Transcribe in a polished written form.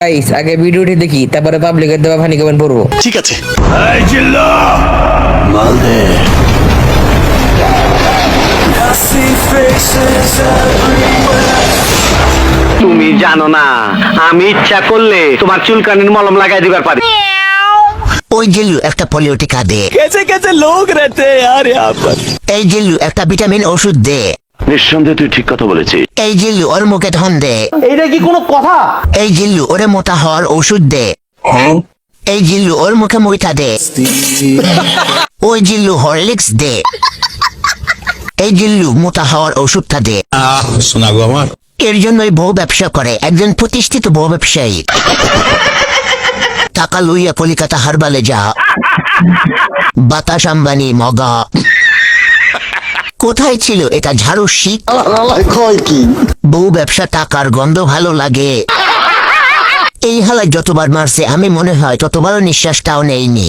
Guys আগে ভিডিওটি দেখি তারপরে পাবলিকের দেওয়া ফানি কমেন্ট পড়বো। ঠিক আছে। এই জিল্লো মাল দে। তুমি জানো না আমি ইচ্ছা করলে তোমার চুলকানির মলম লাগাই দিবার পারি। ওই জিল্লু একটা পোলিও টিকা দে। कैसे कैसे लोग रहते हैं यार यहाँ पर। এই জিল্লু একটা ভিটামিন ওষুধ দে। নিঃসন্দেহে তুই ঠিক কথা বলেছিস। এই জিল্লু ওর মুখে ধন দে। এইটা কি কোনো কথা? এই জিল্লু ওরে মোটা হওয়ার ওষুধ দে। এই জিল্লু ওর মুখে মুইটা দে। ওই জিল্লু হরলিক্স দে। এই জিল্লু মোটা হওয়ার ওষুধটা দে। শোনা গো আমার। এর জন্যই বউ ব্যবসা করে, একজন প্রতিষ্ঠিত বউ ব্যবসায়ী। টাকা লইয়া কলিকাতা হারবালে যা, বাতাস আম্বানি মগা। কোথায় ছিল এটা ঝাড়ু শিখ? বউ ব্যবসা টাকার গন্ধ ভালো লাগে। এই হালায় যতবার মারছে আমি মনে হয় ততবারও নিঃশ্বাসটাও নেইনি।